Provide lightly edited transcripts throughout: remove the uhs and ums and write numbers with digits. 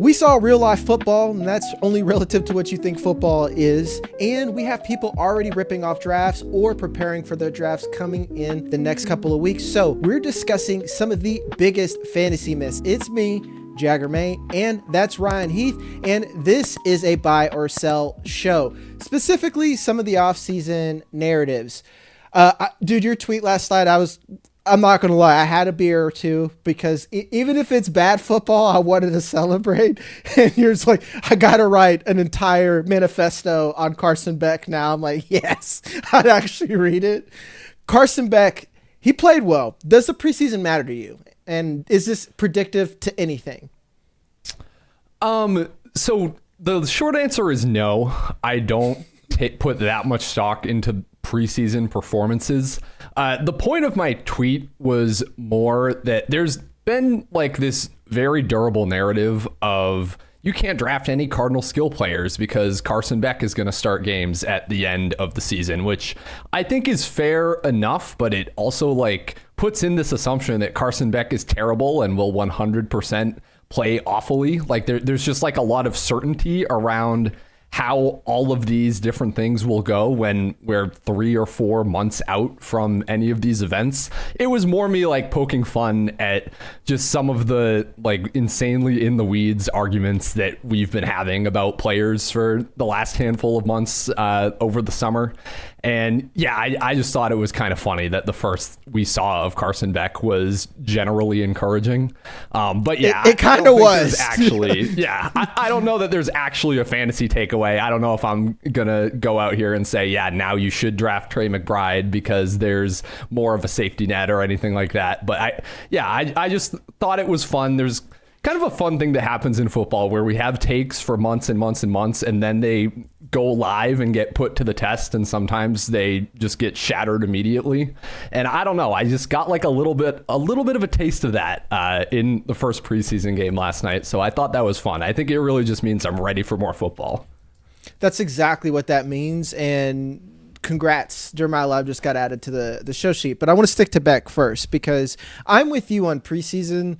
We saw real life football, and that's only relative to what you think football is. And we have people already ripping off drafts or preparing for their drafts coming in the next couple of weeks. So we're discussing some of the biggest fantasy myths. It's me, Jagger May, and that's Ryan Heath. And this is a buy or sell show, specifically some of the off-season narratives. Dude, your tweet last night, I'm not going to lie, I had a beer or two because even if it's bad football, I wanted to celebrate. And you're just like, I got to write an entire manifesto on Carson Beck now. I'm like, yes, I'd actually read it. Carson Beck, he played well. Does the preseason matter to you? And is this predictive to anything? So the short answer is no. I don't put that much stock into preseason performances. The point of my tweet was more that there's been like this very durable narrative of you can't draft any Cardinal skill players because Carson Beck is going to start games at the end of the season, which I think is fair enough, but it also like puts in this assumption that Carson Beck is terrible and will 100% play awfully. Like there's just like a lot of certainty around how all of these different things will go when we're 3 or 4 months out from any of these events. It was more me like poking fun at just some of the like insanely in the weeds arguments that we've been having about players for the last handful of months over the summer. And yeah, I just thought it was kind of funny that the first we saw of Carson Beck was generally encouraging. But yeah, it kind of was actually. Yeah, I don't know that there's actually a fantasy takeaway. I don't know if I'm gonna go out here and say, yeah, now you should draft Trey McBride because there's more of a safety net or anything like that. But I just thought it was fun. There's kind of a fun thing that happens in football where we have takes for months and months and months, and then they go live and get put to the test, and sometimes they just get shattered immediately. And I don't know, I just got like a little bit of a taste of that in the first preseason game last night. So I thought that was fun. I think it really just means I'm ready for more football. That's exactly what that means. And congrats, Jeremiah Love just got added to the show sheet. But I want to stick to Beck first because I'm with you on preseason.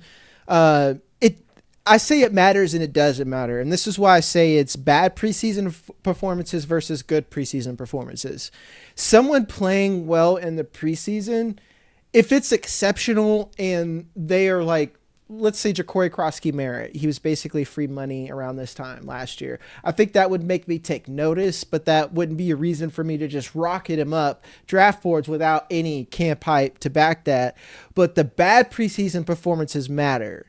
I say it matters and it doesn't matter. And this is why I say it's bad preseason performances versus good preseason performances. Someone playing well in the preseason, if it's exceptional and they are like, let's say Ja'Cory Krosky-Merritt, he was basically free money around this time last year. I think that would make me take notice, but that wouldn't be a reason for me to just rocket him up draft boards without any camp hype to back that. But the bad preseason performances matter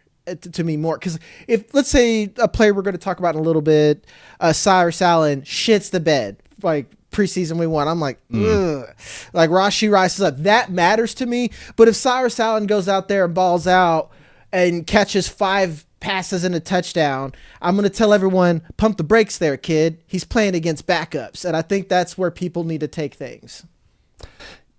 to me more, because if let's say a player we're going to talk about in a little bit, Cyrus Allen shits the bed like preseason we won, I'm like, ugh. Like Rashee Rice is up, that matters to me. But if Cyrus Allen goes out there and balls out and catches 5 passes and a touchdown, I'm going to tell everyone, pump the brakes there, kid. He's playing against backups. And I think that's where people need to take things.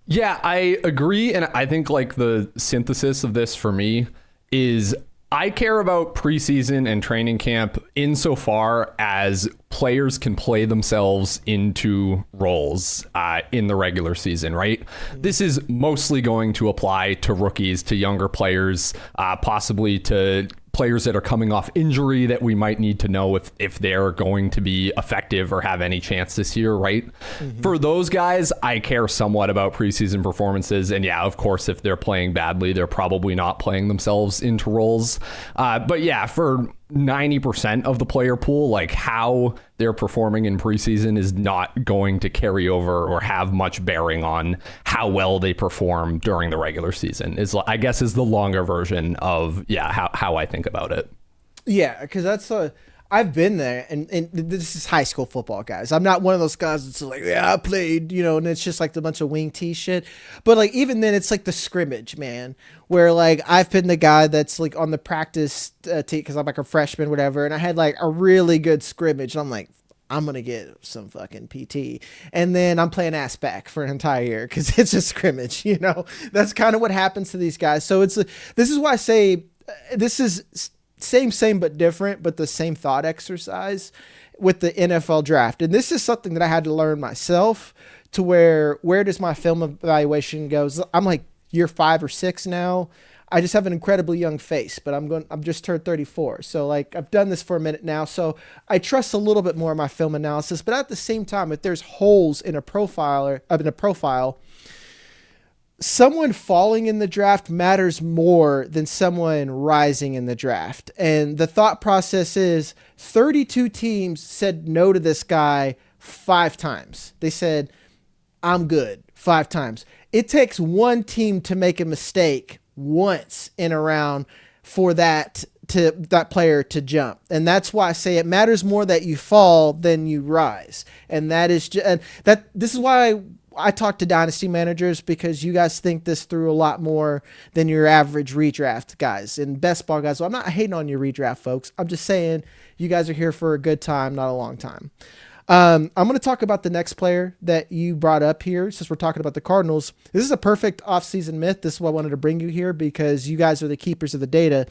Yeah, I agree. And I think like the synthesis of this for me is I care about preseason and training camp insofar as players can play themselves into roles in the regular season, right? This is mostly going to apply to rookies, to younger players, possibly to players that are coming off injury that we might need to know if they're going to be effective or have any chance this year, right? Mm-hmm. For those guys, I care somewhat about preseason performances. And yeah, of course, if they're playing badly, they're probably not playing themselves into roles. But yeah, for 90% of the player pool, like how they're performing in preseason is not going to carry over or have much bearing on how well they perform during the regular season, is I guess is the longer version of how I think about it. Yeah, because that's I've been there, and this is high school football, guys. I'm not one of those guys that's like, yeah, I played, and it's just like a bunch of wing tee shit. But like even then, it's like the scrimmage, man, where like I've been the guy that's like on the practice team because I'm like a freshman, whatever, and I had like a really good scrimmage, and I'm like, I'm going to get some fucking PT. And then I'm playing ass back for an entire year because it's a scrimmage, That's kind of what happens to these guys. So this is why I say this is same but different, but the same thought exercise with the NFL draft. And this is something that I had to learn myself, to where does my film evaluation go? I'm like year 5 or 6 now. I just have an incredibly young face, but I'm just turned 34. So like I've done this for a minute now. So I trust a little bit more of my film analysis, but at the same time, if there's holes in a profile, someone falling in the draft matters more than someone rising in the draft. And the thought process is 32 teams said no to this guy 5 times. They said, I'm good 5 times. It takes one team to make a mistake once in a round for that player to jump. And that's why I say it matters more that you fall than you rise. And this is why I talk to dynasty managers, because you guys think this through a lot more than your average redraft guys and best ball guys. Well, I'm not hating on your redraft folks. I'm just saying you guys are here for a good time, not a long time. I'm going to talk about the next player that you brought up here, since we're talking about the Cardinals. This is a perfect offseason myth. This is why I wanted to bring you here, because you guys are the keepers of the data.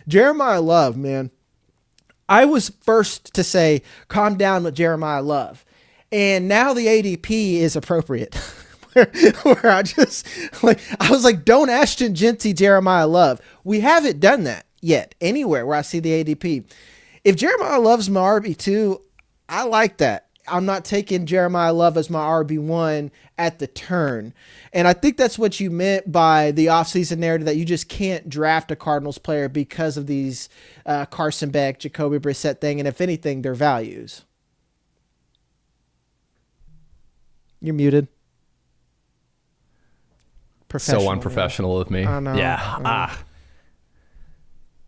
Jeremiah Love, man. I was first to say, calm down with Jeremiah Love. And now the ADP is appropriate. where I was like, don't Ashton Genty Jeremiah Love. We haven't done that yet anywhere where I see the ADP. If Jeremiah Love's my RB2, I like that. I'm not taking Jeremiah Love as my RB1 at the turn. And I think that's what you meant by the offseason narrative, that you just can't draft a Cardinals player because of these Carson Beck, Jacoby Brissett thing. And if anything, their values. You're muted. So unprofessional of me. I know. Yeah.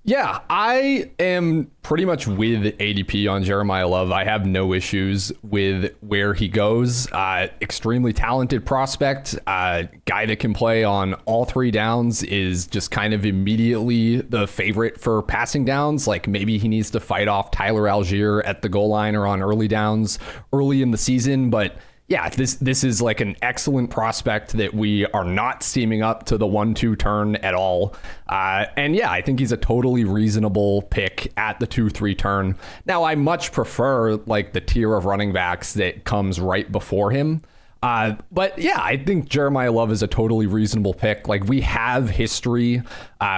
Yeah, I am pretty much with ADP on Jeremiah Love. I have no issues with where he goes. Extremely talented prospect. Guy that can play on all 3 downs, is just kind of immediately the favorite for passing downs. Like maybe he needs to fight off Tyler Algier at the goal line or on early downs early in the season, but yeah, this is like an excellent prospect that we are not steaming up to the 1-2 turn at all. And yeah, I think he's a totally reasonable pick at the 2-3 turn. Now, I much prefer like the tier of running backs that comes right before him. But yeah, I think Jeremiah Love is a totally reasonable pick. Like we have history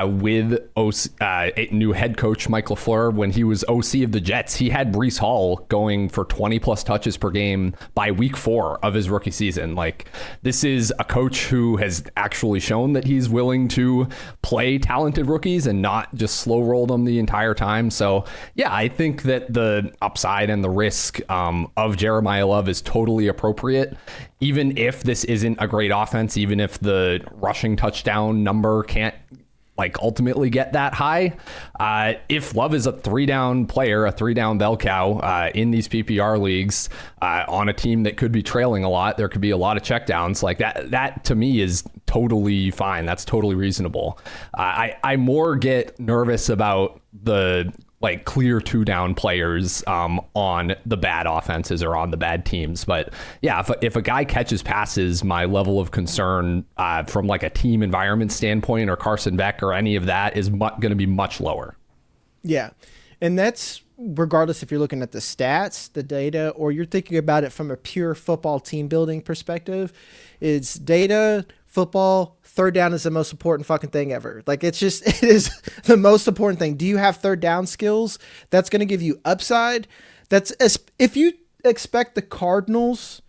with new head coach Mike LaFleur. When he was OC of the Jets, he had Breece Hall going for 20 plus touches per game by week 4 of his rookie season. Like this is a coach who has actually shown that he's willing to play talented rookies and not just slow roll them the entire time. So yeah, I think that the upside and the risk of Jeremiah Love is totally appropriate. Even if this isn't a great offense, even if the rushing touchdown number can't like ultimately get that high, if Love is a 3-down player, a 3-down bell cow in these PPR leagues on a team that could be trailing a lot, there could be a lot of checkdowns. Like that to me is totally fine. That's totally reasonable. I more get nervous about the like clear 2-down players on the bad offenses or on the bad teams. But yeah, if a guy catches passes, my level of concern from like a team environment standpoint or Carson Beck or any of that is going to be much lower. Yeah. And that's regardless if you're looking at the stats, the data, or you're thinking about it from a pure football team building perspective. It's data, football, 3rd down is the most important fucking thing ever. Like it is the most important thing. Do you have 3rd down skills? That's going to give you upside. If you expect the Cardinals.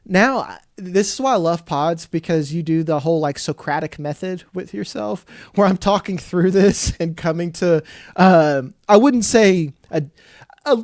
Now, this is why I love pods, because you do the whole like Socratic method with yourself, where I'm talking through this and coming to, I wouldn't say a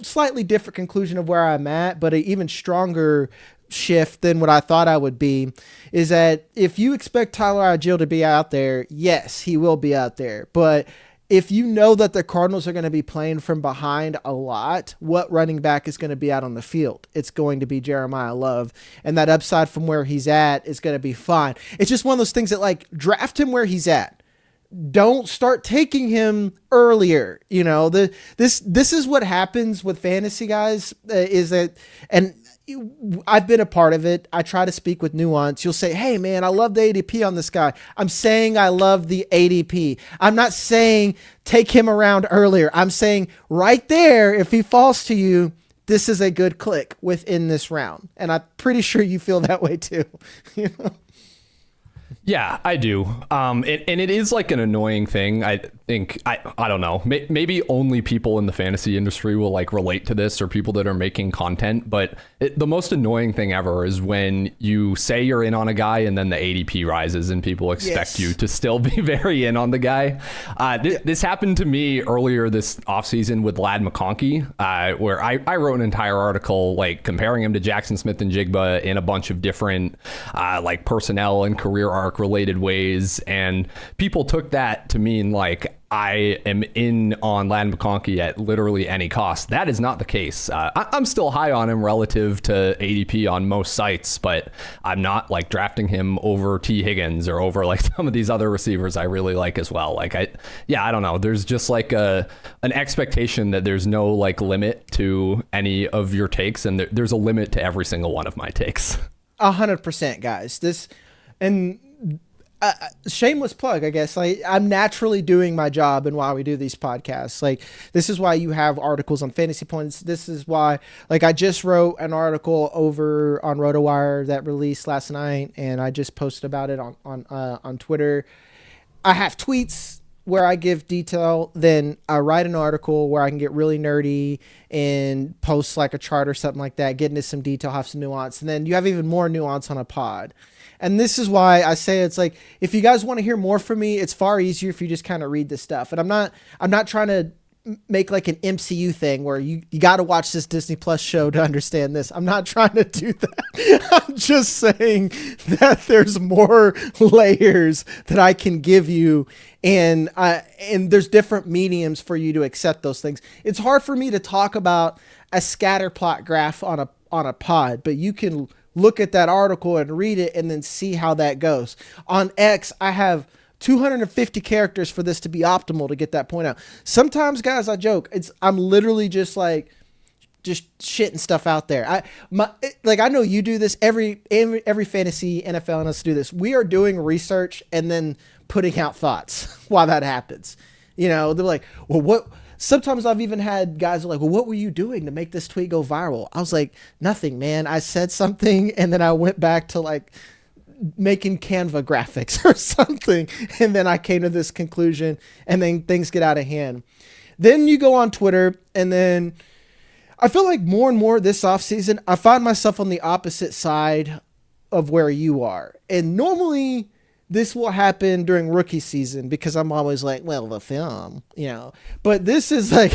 slightly different conclusion of where I'm at, but an even stronger shift than what I thought I would be, is that if you expect Tyler Algier to be out there, yes, he will be out there. But if you know that the Cardinals are going to be playing from behind a lot, what running back is going to be out on the field? It's going to be Jeremiah Love. And that upside from where he's at is going to be fine. It's just one of those things that like draft him where he's at. Don't start taking him earlier. You know, this is what happens with fantasy guys is that, and I've been a part of it. I try to speak with nuance. You'll say, hey man, I love the ADP on this guy. I'm saying I love the ADP. I'm not saying take him around earlier. I'm saying right there, if he falls to you, this is a good click within this round. And I'm pretty sure you feel that way too. You know? Yeah, I do. And it is like an annoying thing. I think, I don't know, maybe only people in the fantasy industry will like relate to this, or people that are making content. But the most annoying thing ever is when you say you're in on a guy and then the ADP rises and people expect you to still be very in on the guy. This happened to me earlier this offseason with Ladd McConkey, where I wrote an entire article like comparing him to Jackson Smith and Jigba in a bunch of different like personnel and career arc related ways, and people took that to mean like I am in on Ladd McConkey at literally any cost. That is not the case. I'm still high on him relative to ADP on most sites, but I'm not like drafting him over T. Higgins or over like some of these other receivers I really like as well. Like I don't know. There's just like an expectation that there's no like limit to any of your takes, and there's a limit to every single one of my takes. 100%, guys. And shameless plug, I guess. Like, I'm naturally doing my job, and while we do these podcasts, like, this is why you have articles on Fantasy Points. This is why, like, I just wrote an article over on RotoWire that released last night, and I just posted about it on Twitter. I have tweets where I give detail, then I write an article where I can get really nerdy and post like a chart or something like that, get into some detail, have some nuance, and then you have even more nuance on a pod. And this is why I say it's like, if you guys want to hear more from me, it's far easier if you just kind of read this stuff. And I'm not trying to make like an MCU thing where you got to watch this Disney Plus show to understand this. I'm not trying to do that. I'm just saying that there's more layers that I can give you, and there's different mediums for you to accept those things. It's hard for me to talk about a scatter plot graph on a pod, but you can look at that article and read it and then see how that goes. On X, I have 250 characters for this to be optimal to get that point out. Sometimes, guys, I joke. I'm literally just shitting stuff out there. I know you do this. Every fantasy NFL analyst do this. We are doing research and then putting out thoughts while that happens. You know, they're like, well, what? Sometimes I've even had guys like, well, what were you doing to make this tweet go viral? I was like, nothing, man. I said something, and then I went back to like making Canva graphics or something, and then I came to this conclusion, and then things get out of hand. Then you go on Twitter, and then I feel like more and more this offseason, I find myself on the opposite side of where you are. And normally this will happen during rookie season because I'm always like, well, the film, you know. But this is like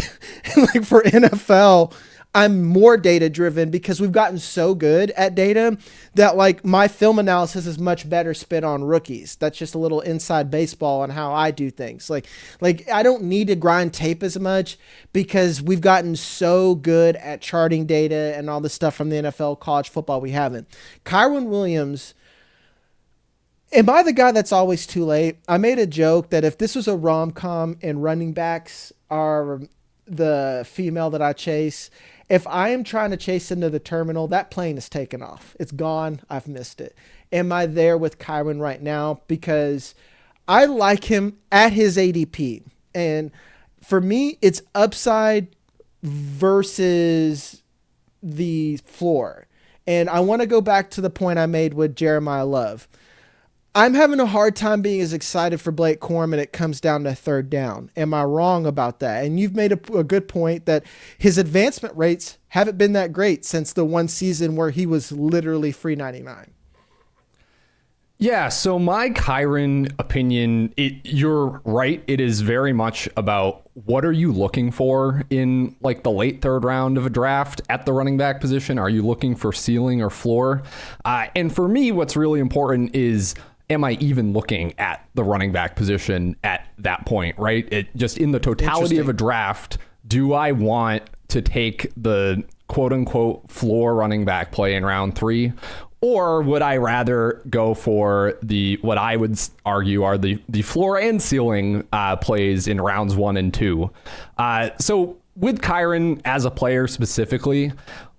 for NFL, I'm more data driven because we've gotten so good at data that like my film analysis is much better spent on rookies. That's just a little inside baseball on how I do things. Like I don't need to grind tape as much because we've gotten so good at charting data and all the stuff from the NFL, college football we haven't. Kyren Williams, am I the guy that's always too late? I made a joke that if this was a rom-com and running backs are the female that I chase, if I am trying to chase into the terminal, that plane is taken off. It's gone. I've missed it. Am I there with Kyren right now? Because I like him at his ADP. And for me, it's upside versus the floor. And I want to go back to the point I made with Jeremiah Love. I'm having a hard time being as excited for Blake Corum, and it comes down to third down. Am I wrong about that? And you've made a good point that his advancement rates haven't been that great since the one season where he was literally free 99. Yeah, so my Kyren opinion, you're right. It is very much about what are you looking for in like the late third round of a draft at the running back position? Are you looking for ceiling or floor? And for me, what's really important is, am I even looking at the running back position at that point, right? It just in the totality of a draft, do I want to take the quote unquote floor running back play in round 3? Or would I rather go for what I would argue are the floor and ceiling plays in rounds 1 and 2? So with Kyren as a player specifically,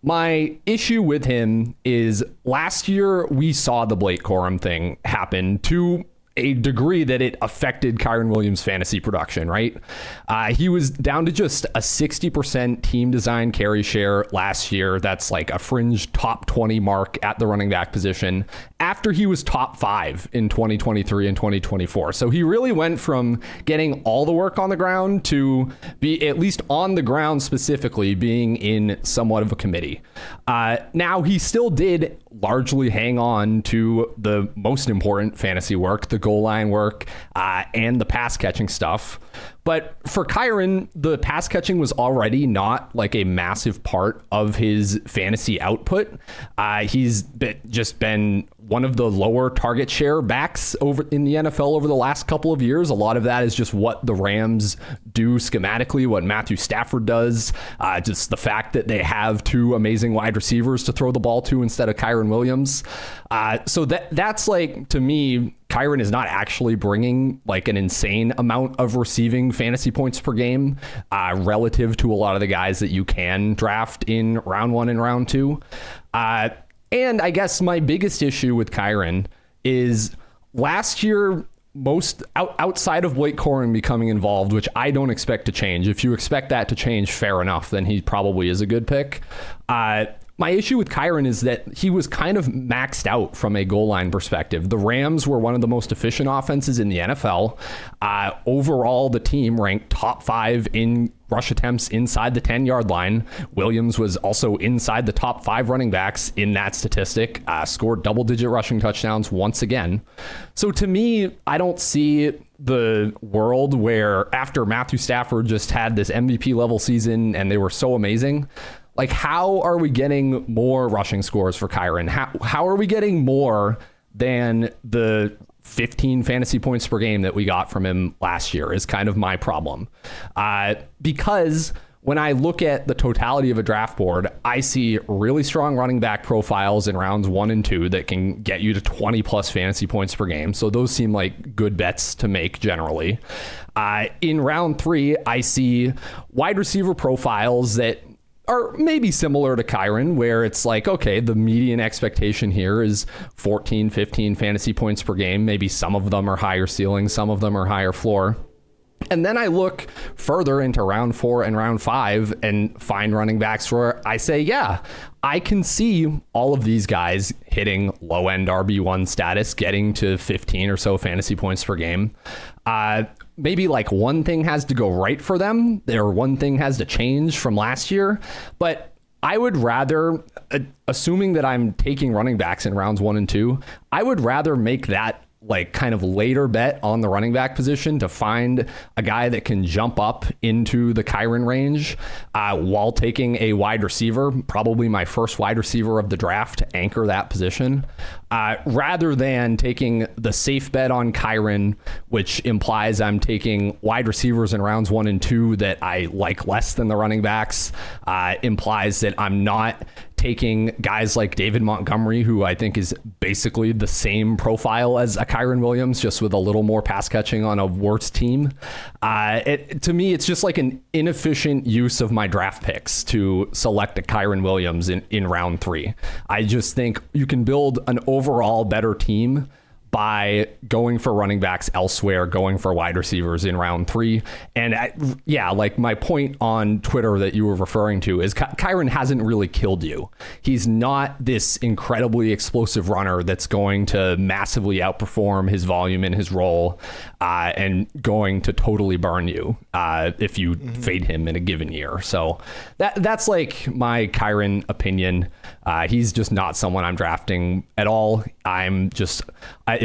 my issue with him is last year we saw the Blake Corum thing happen to a degree that it affected Kyren Williams' fantasy production, right? He was down to just a 60% team design carry share last year. That's like a fringe top 20 mark at the running back position after he was top 5 in 2023 and 2024. So he really went from getting all the work on the ground to be at least on the ground specifically being in somewhat of a committee. Now he still did largely hang on to the most important fantasy work, the goal line work, and the pass catching stuff. But for Kyren, the pass catching was already not like a massive part of his fantasy output. He's just been one of the lower target share backs over in the NFL over the last couple of years. A lot of that is just what the Rams do schematically, what Matthew Stafford does, just the fact that they have 2 amazing wide receivers to throw the ball to instead of Kyren Williams. So that's like, to me, Kyren is not actually bringing like an insane amount of receiving fantasy points per game relative to a lot of the guys that you can draft in round 1 and round 2. And I guess my biggest issue with Kyren is last year, most outside of Blake Corum becoming involved, which I don't expect to change. If you expect that to change, fair enough, then he probably is a good pick. My issue with Kyren is that he was kind of maxed out from a goal line perspective. The Rams were one of the most efficient offenses in the NFL. Overall, the team ranked top 5 in rush attempts inside the 10-yard line. Williams was also inside the top 5 running backs in that statistic, scored double-digit rushing touchdowns once again. So to me, I don't see the world where after Matthew Stafford just had this MVP level season and they were so amazing, like, how are we getting more rushing scores for Kyren? How are we getting more than the 15 fantasy points per game that we got from him last year is kind of my problem. Because when I look at the totality of a draft board, I see really strong running back profiles in rounds 1 and 2 that can get you to 20 plus fantasy points per game. So those seem like good bets to make generally. In round 3, I see wide receiver profiles that are maybe similar to Kyren, where it's like, okay, the median expectation here is 14, 15 fantasy points per game. Maybe some of them are higher ceiling, some of them are higher floor. And then I look further into round 4 and round 5 and find running backs where I say, yeah, I can see all of these guys hitting low-end RB1 status, getting to 15 or so fantasy points per game. Maybe like one thing has to go right for them, or one thing has to change from last year. But I would rather, assuming that I'm taking running backs in rounds 1 and 2, I would rather make that like kind of later bet on the running back position to find a guy that can jump up into the Kyren range while taking a wide receiver, probably my first wide receiver of the draft, to anchor that position, rather than taking the safe bet on Kyren, which implies I'm taking wide receivers in rounds 1 and 2 that I like less than the running backs, implies that I'm not taking guys like David Montgomery, who I think is basically the same profile as a Kyren Williams, just with a little more pass catching on a worse team. To me, it's just like an inefficient use of my draft picks to select a Kyren Williams in round 3. I just think you can build an overall better team by going for running backs elsewhere, going for wide receivers in round 3. And like my point on Twitter that you were referring to is Kyren hasn't really killed you. He's not this incredibly explosive runner that's going to massively outperform his volume in his role and going to totally burn you if you fade him in a given year. So that's like my Kyren opinion. He's just not someone I'm drafting at all.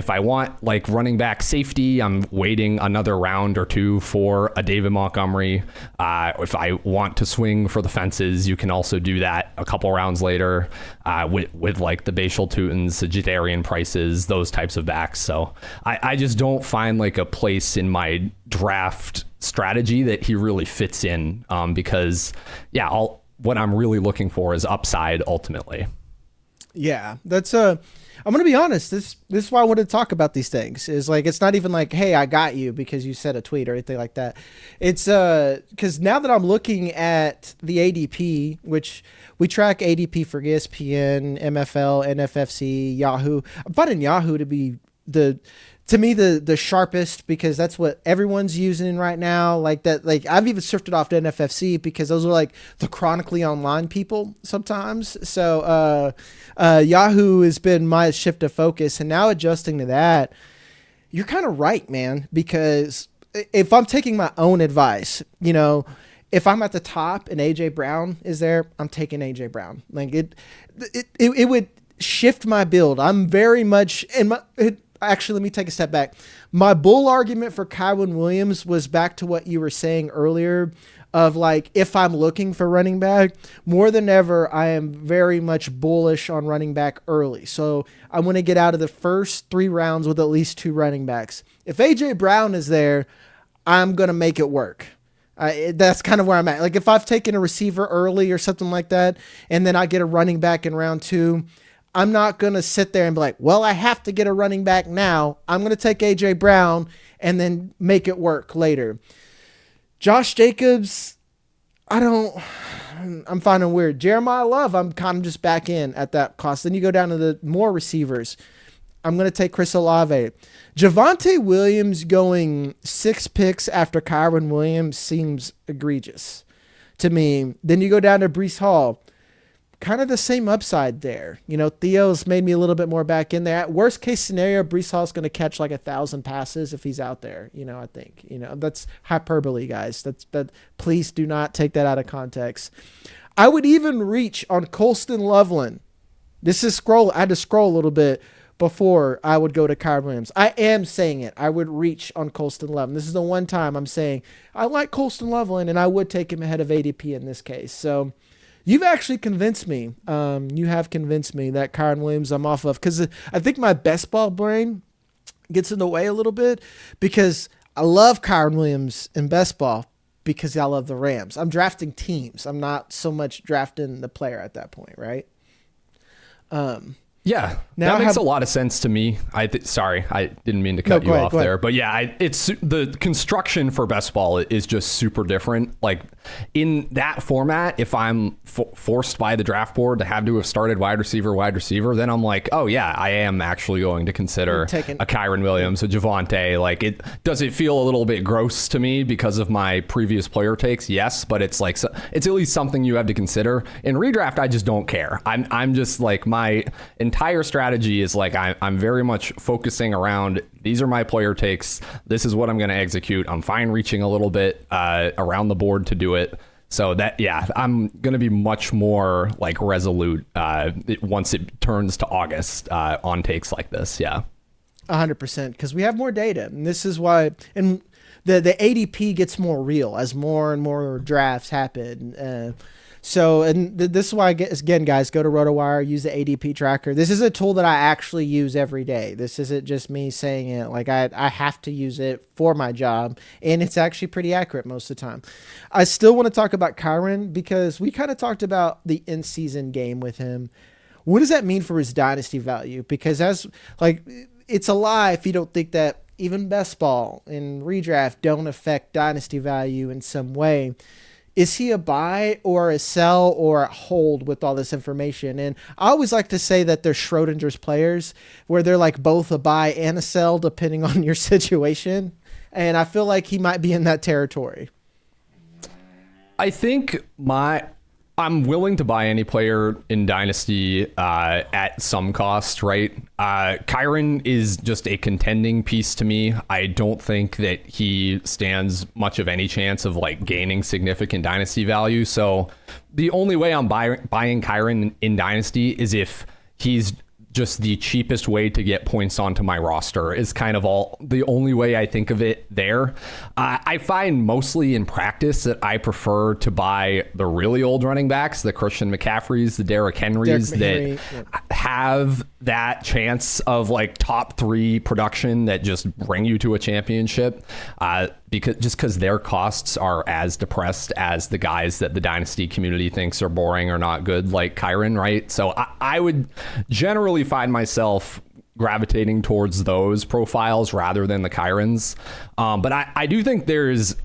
If I want like running back safety, I'm waiting another round or 2 for a David Montgomery. If I want to swing for the fences, you can also do that a couple rounds later with like the Bhayshul Tutens, the Jadarian Prices, those types of backs. So I just don't find like a place in my draft strategy that he really fits in because what I'm really looking for is upside ultimately. Yeah, that's I'm going to be honest. This is why I wanted to talk about these things. Is like, it's not even like, hey, I got you because you said a tweet or anything like that. It's because now that I'm looking at the ADP, which we track ADP for ESPN, MFL, NFFC, Yahoo. I'm finding Yahoo to to me the sharpest, because that's what everyone's using right now. Like that, like I've even shifted off to NFFC because those are like the chronically online people sometimes. So Yahoo has been my shift of focus, and now adjusting to that, you're kind of right, man, because if I'm taking my own advice, if I'm at the top and AJ Brown is there, I'm taking AJ Brown. Like it would shift my build. I'm very much actually, let me take a step back. My bull argument for Kyren Williams was back to what you were saying earlier of like, if I'm looking for running back, more than ever, I am very much bullish on running back early. So I want to get out of the first 3 rounds with at least 2 running backs. If AJ Brown is there, I'm going to make it work. That's kind of where I'm at. Like if I've taken a receiver early or something like that, and then I get a running back in round 2, I'm not going to sit there and be like, well, I have to get a running back now. I'm going to take AJ Brown and then make it work later. Josh Jacobs, I'm finding weird. Jeremiah Love, I'm kind of just back in at that cost. Then you go down to the more receivers. I'm going to take Chris Olave. Javonte Williams going 6 picks after Kyren Williams seems egregious to me. Then you go down to Breece Hall. Kind of the same upside there. Theo's made me a little bit more back in there. At worst case scenario, Breece Hall's going to catch like 1,000 passes if he's out there. I think, that's hyperbole, guys. Please do not take that out of context. I would even reach on Colston Loveland. I had to scroll a little bit before I would go to Kyren Williams. I am saying it. I would reach on Colston Loveland. This is the one time I'm saying I like Colston Loveland, and I would take him ahead of ADP in this case. So you've actually convinced me. You have convinced me that Kyren Williams I'm off of, because I think my best ball brain gets in the way a little bit, because I love Kyren Williams in best ball because I love the Rams. I'm drafting teams. I'm not so much drafting the player at that point, right? Yeah, that makes a lot of sense to me. Sorry, I didn't mean to cut you off there. But yeah, it's the construction for best ball is just super different. Like in that format, if I'm forced by the draft board to have started wide receiver, then I'm like, oh yeah, I am actually going to consider a Kyren Williams, a Javonte. Like does it feel a little bit gross to me because of my previous player takes? Yes, but it's like it's at least something you have to consider. In redraft, I just don't care. I'm just like my entire strategy is like I'm very much focusing around these are my player takes. This is what I'm going to execute. I'm fine reaching a little bit around the board to do it. So I'm going to be much more like resolute once it turns to August on takes like this. Yeah, 100%, because we have more data, and this is why. And the ADP gets more real as more and more drafts happen. This is why, again, guys, go to RotoWire, use the ADP tracker. This is a tool that I actually use every day. This isn't just me saying it. Like I have to use it for my job, and it's actually pretty accurate most of the time. I still want to talk about Kyren because we kind of talked about the in-season game with him. What does that mean for his dynasty value? Because it's a lie if you don't think that even best ball and redraft don't affect dynasty value in some way. Is he a buy or a sell or a hold with all this information? And I always like to say that they're Schrodinger's players, where they're like both a buy and a sell depending on your situation. And I feel like he might be in that territory. I think I'm willing to buy any player in Dynasty at some cost, right? Kyren is just a contending piece to me. I don't think that he stands much of any chance of like gaining significant Dynasty value. So the only way I'm buying Kyren in Dynasty is if he's just the cheapest way to get points onto my roster is kind of the only way I think of it there. I find mostly in practice that I prefer to buy the really old running backs, the Christian McCaffreys, the Derrick Henrys that have that chance of like top 3 production that just bring you to a championship. Because their costs are as depressed as the guys that the dynasty community thinks are boring or not good, like Kyren, right? So I would generally find myself gravitating towards those profiles rather than the Kyrens. But I do think there's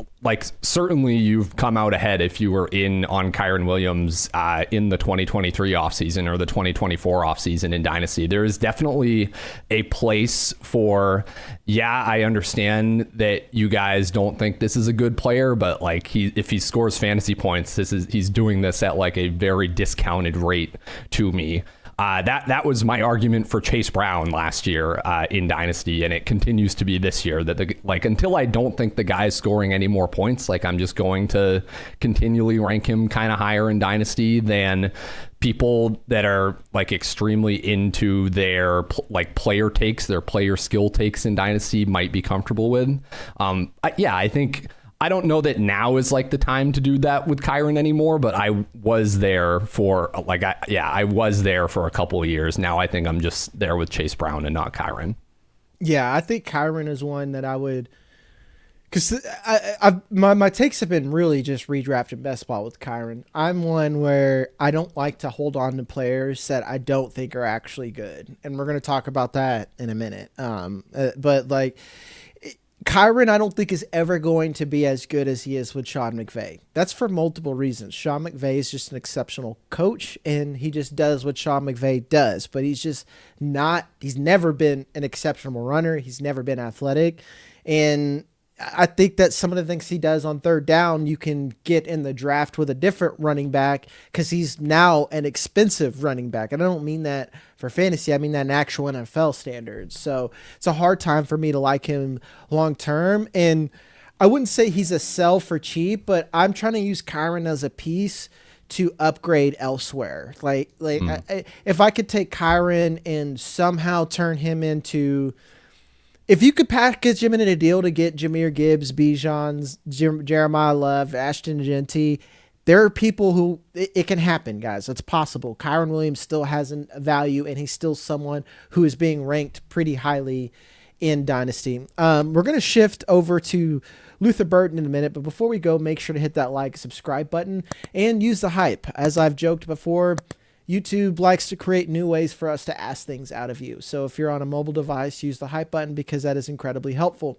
certainly you've come out ahead if you were in on Kyren Williams in the 2023 offseason or the 2024 offseason in Dynasty. There is definitely a place for, I understand that you guys don't think this is a good player, but if he scores fantasy points, he's doing this at a very discounted rate to me. That was my argument for Chase Brown last year in Dynasty, and it continues to be this year. That until I don't think the guy's scoring any more points, I'm just going to continually rank him kind of higher in Dynasty than people that are extremely into their player takes, their player skill takes in Dynasty might be comfortable with. I think. I don't know that now is the time to do that with Kyren anymore, but I was there for I was there for a couple of years. Now I think I'm just there with Chase Brown and not Kyren. Yeah, I think Kyren is one that I would, because my takes have been really just redrafting best ball with Kyren. I'm one where I don't like to hold on to players that I don't think are actually good, and we're going to talk about that in a minute. But Kyren, I don't think is ever going to be as good as he is with Sean McVay. That's for multiple reasons. Sean McVay is just an exceptional coach, and he just does what Sean McVay does. But he's never been an exceptional runner. He's never been athletic. And I think that some of the things he does on third down, you can get in the draft with a different running back because he's now an expensive running back. And I don't mean that for fantasy. I mean that in actual NFL standards. So it's a hard time for me to like him long term. And I wouldn't say he's a sell for cheap, but I'm trying to use Kyren as a piece to upgrade elsewhere. If I could take Kyren and somehow turn him into... If you could package him in a deal to get Jahmyr Gibbs, Bijan's, Jeremiah Love, Ashton Genty, there are people who it can happen, guys. It's possible. Kyren Williams still has a value, and he's still someone who is being ranked pretty highly in Dynasty. We're going to shift over to Luther Burden in a minute, but before we go, make sure to hit that like, subscribe button, and use the hype. As I've joked before, YouTube likes to create new ways for us to ask things out of you. So if you're on a mobile device, use the hype button because that is incredibly helpful.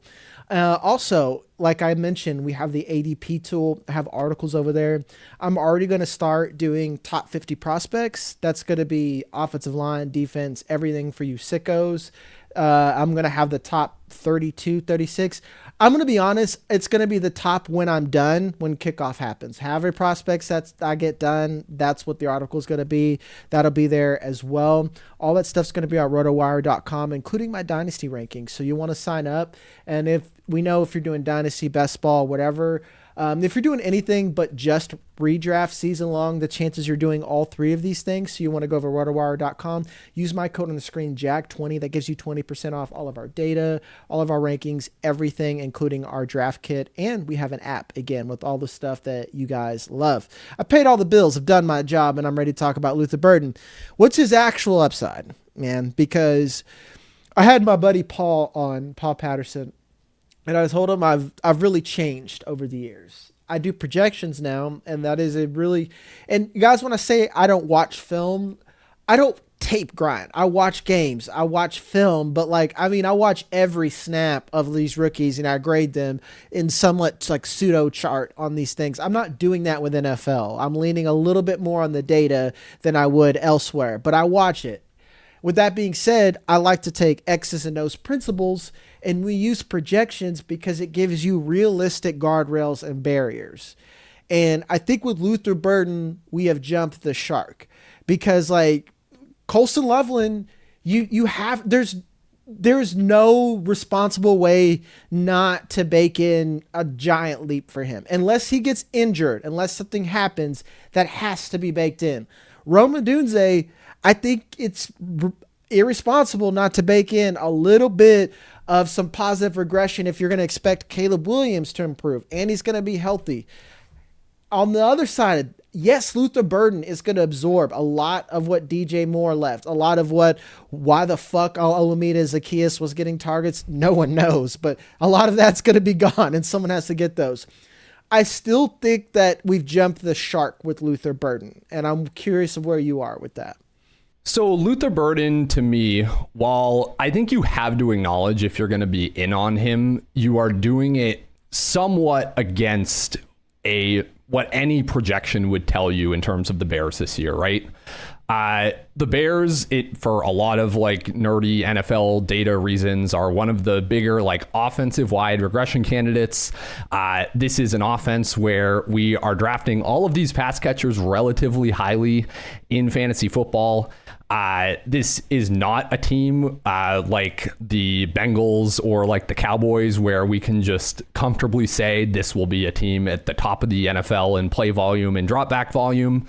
Also, like I mentioned, we have the ADP tool. I have articles over there. I'm already going to start doing top 50 prospects. That's going to be offensive line, defense, everything for you sickos. I'm going to have the top 32, 36. I'm going to be honest, it's going to be the top when I'm done, when kickoff happens. However prospects that I get done, that's what the article is going to be. That'll be there as well. All that stuff's going to be on RotoWire.com, including my Dynasty rankings. So you want to sign up. And if you're doing Dynasty, best ball, whatever, if you're doing anything but just redraft season long, the chances you're doing all three of these things. So you want to go over RotoWire.com, use my code on the screen, JAG20. That gives you 20% off all of our data, all of our rankings, everything, including our draft kit. And we have an app, again, with all the stuff that you guys love. I paid all the bills, I've done my job, and I'm ready to talk about Luther Burden. What's his actual upside, man? Because I had my buddy Paul Patterson, and I told him I've really changed over the years. I do projections now, and that is and guys, when I say I don't watch film, I don't tape grind. I watch games, I watch film, but I watch every snap of these rookies and I grade them in somewhat pseudo chart on these things. I'm not doing that with NFL. I'm leaning a little bit more on the data than I would elsewhere, but I watch it. With that being said, I like to take X's and O's principles, and we use projections because it gives you realistic guardrails and barriers. And I think with Luther Burden, we have jumped the shark because Colston Loveland, there's no responsible way not to bake in a giant leap for him. Unless he gets injured, unless something happens, that has to be baked in. Odunze, I think it's irresponsible not to bake in a little bit of some positive regression if you're going to expect Caleb Williams to improve and he's going to be healthy. On the other side, yes, Luther Burden is going to absorb a lot of what DJ Moore left, a lot of why the fuck Olamide Zaccheaus was getting targets, no one knows, but a lot of that's going to be gone and someone has to get those. I still think that we've jumped the shark with Luther Burden, and I'm curious of where you are with that. So Luther Burden, to me, while I think you have to acknowledge if you're going to be in on him, you are doing it somewhat against what any projection would tell you in terms of the Bears this year, right? The Bears, for a lot of like nerdy NFL data reasons, are one of the bigger like offensive wide regression candidates. This is an offense where we are drafting all of these pass catchers relatively highly in fantasy football. This is not a team like the Bengals or like the Cowboys where we can just comfortably say this will be a team at the top of the NFL in play volume and drop back volume.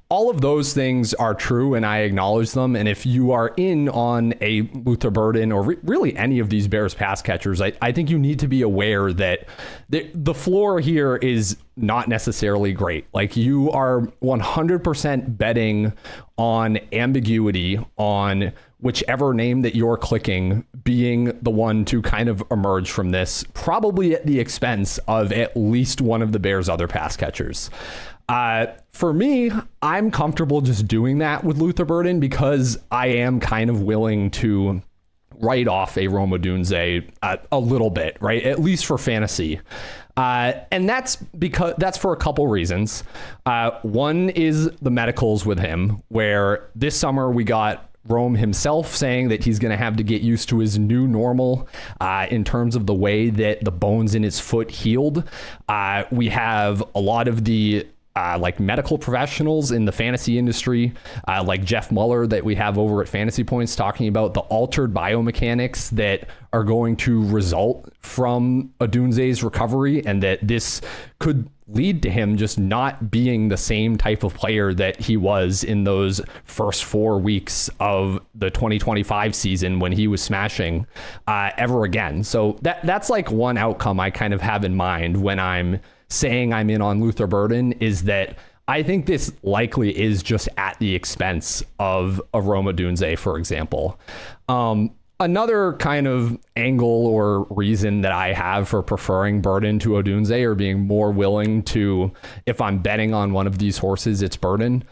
All of those things are true, and I acknowledge them. And if you are in on a Luther Burden or really any of these Bears pass catchers, I think you need to be aware that the floor here is not necessarily great. Like, you are 100% betting on ambiguity, on whichever name that you're clicking being the one to kind of emerge from this, probably at the expense of at least one of the Bears' other pass catchers. For me, I'm comfortable just doing that with Luther Burden because I am kind of willing to write off a Rome Odunze a little bit, right? At least for fantasy. And that's for a couple reasons. One is the medicals with him, where this summer we got Rome himself saying that he's going to have to get used to his new normal in terms of the way that the bones in his foot healed. We have a lot of the like medical professionals in the fantasy industry, like Jeff Muller that we have over at Fantasy Points, talking about the altered biomechanics that are going to result from Odunze's recovery, and that this could lead to him just not being the same type of player that he was in those first 4 weeks of the 2025 season when he was smashing ever again. So that's like one outcome I kind of have in mind when I'm saying I'm in on Luther Burden, is that I think this likely is just at the expense of a Rome Odunze, for example. Another kind of angle or reason that I have for preferring Burden to Odunze, or being more willing to, if I'm betting on one of these horses, it's Burden,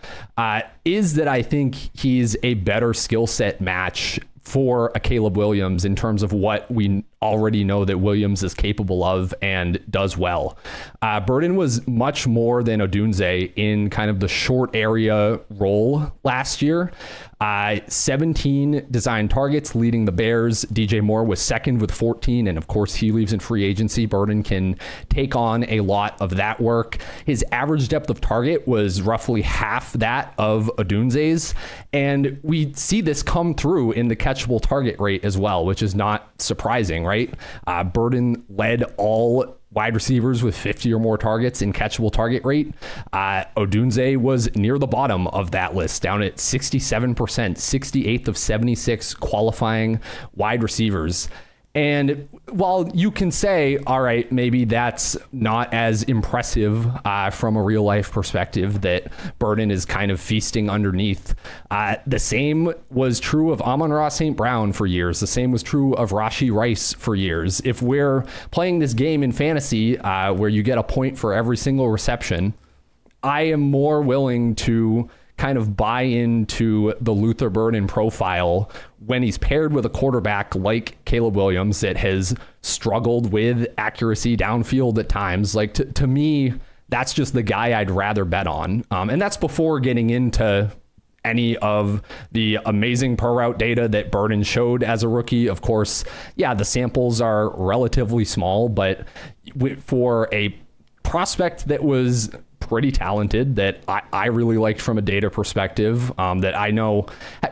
is that I think he's a better skill set match for a Caleb Williams in terms of what we already know that Williams is capable of and does well. Burden was much more than Odunze in kind of the short area role last year. 17 design targets leading the Bears. DJ Moore was second with 14, and of course he leaves in free agency. Burden can take on a lot of that work. His average depth of target was roughly half that of Odunze's, and we see this come through in the catchable target rate as well, which is not surprising, right? Burden led all wide receivers with 50 or more targets in catchable target rate. Odunze was near the bottom of that list, down at 67%, 68th of 76 qualifying wide receivers. And while you can say, all right, maybe that's not as impressive from a real life perspective, that Burden is kind of feasting underneath, the same was true of Amon-Ra St. Brown for years. The same was true of Rashee Rice for years. If we're playing this game in fantasy where you get a point for every single reception, I am more willing to kind of buy into the Luther Burden profile when he's paired with a quarterback like Caleb Williams that has struggled with accuracy downfield at times. Like, to me, that's just the guy I'd rather bet on. And that's before getting into any of the amazing per route data that Burden showed as a rookie. Of course, yeah, the samples are relatively small, but for a prospect that was pretty talented, that I really liked from a data perspective, that I know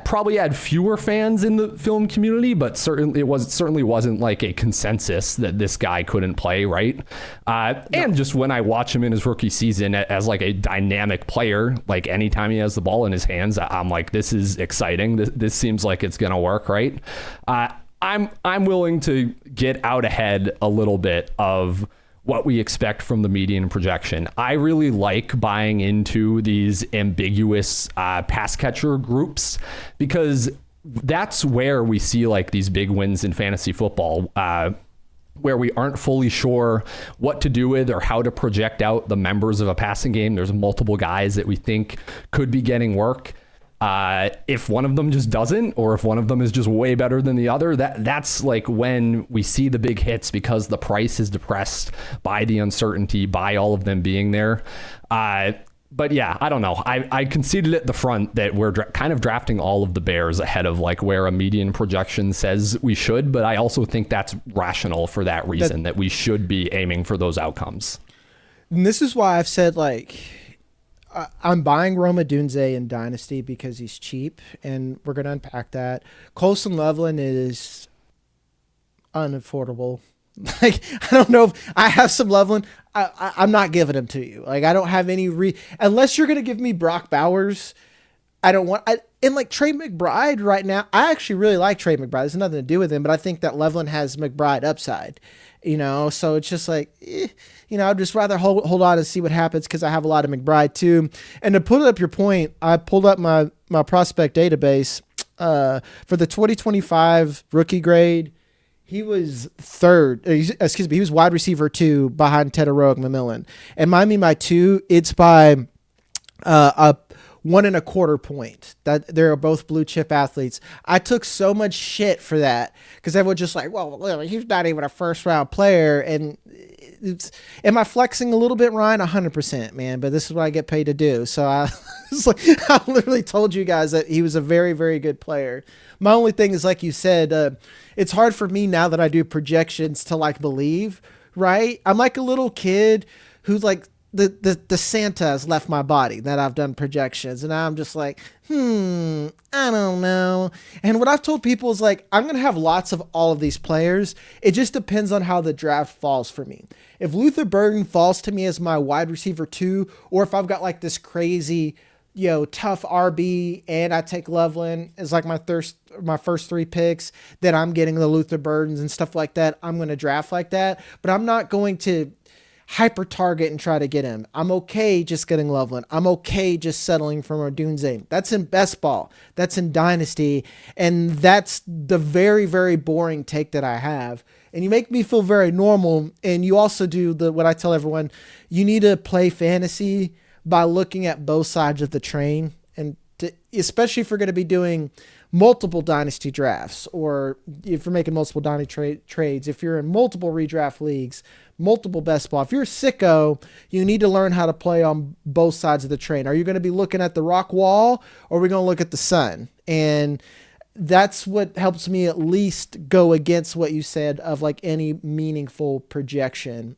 probably had fewer fans in the film community, but certainly wasn't like a consensus that this guy couldn't play, right? And just when I watch him in his rookie season as like a dynamic player, like anytime he has the ball in his hands, I'm like, this is exciting. This seems like it's gonna work, right? I'm willing to get out ahead a little bit of what we expect from the median projection. I really like buying into these ambiguous pass catcher groups, because that's where we see like these big wins in fantasy football, where we aren't fully sure what to do with or how to project out the members of a passing game. There's multiple guys that we think could be getting work. If one of them just doesn't, or if one of them is just way better than the other, that's like when we see the big hits, because the price is depressed by the uncertainty, by all of them being there. But yeah, I don't know. I conceded at the front that we're kind of drafting all of the Bears ahead of like where a median projection says we should. But I also think that's rational for that reason, that we should be aiming for those outcomes. And this is why I've said, like, I'm buying Odunze in Dynasty because he's cheap, and we're going to unpack that. Colson Loveland is unaffordable. Like, I don't know if I have some Loveland. I'm not giving him to you. Like, I don't have any unless you're going to give me Brock Bowers. I don't want, and like Trey McBride right now, I actually really like Trey McBride. There's nothing to do with him, but I think that Loveland has McBride upside, so it's just like, I'd just rather hold on and see what happens, because I have a lot of McBride too. And to put up your point, I pulled up my prospect database for the 2025 rookie grade. He was he was wide receiver 2 behind Tedoroa McMillan. And my 2, it's by a 1.25 point. That they're both blue chip athletes. I took so much shit for that, because everyone's just like, well, he's not even a first round player. And am I flexing a little bit, Ryan? 100%, man. But this is what I get paid to do. So I literally told you guys that he was a very, very good player. My only thing is, like you said, it's hard for me now that I do projections to like believe, right? I'm like a little kid who's like, the Santa has left my body that I've done projections, and I'm just like, I don't know. And what I've told people is like, I'm going to have lots of all of these players. It just depends on how the draft falls for me. If Luther Burden falls to me as my wide receiver 2, or if I've got like this crazy, tough RB and I take Loveland as like my first 3 picks, then I'm getting the Luther Burdens and stuff like that. I'm going to draft like that, but I'm not going to hyper target and try to get him. I'm okay just getting Loveland. I'm okay just settling from Odunze. That's in best ball. That's in Dynasty. And that's the very, very boring take that I have. And you make me feel very normal. And you also do what I tell everyone, you need to play fantasy by looking at both sides of the train. And especially if you're going to be doing multiple dynasty drafts, or if you're making multiple dynasty trades, if you're in multiple redraft leagues, multiple best ball, if you're a sicko, you need to learn how to play on both sides of the train. Are you going to be looking at the rock wall, or are we going to look at the sun? And that's what helps me at least go against what you said of like any meaningful projection.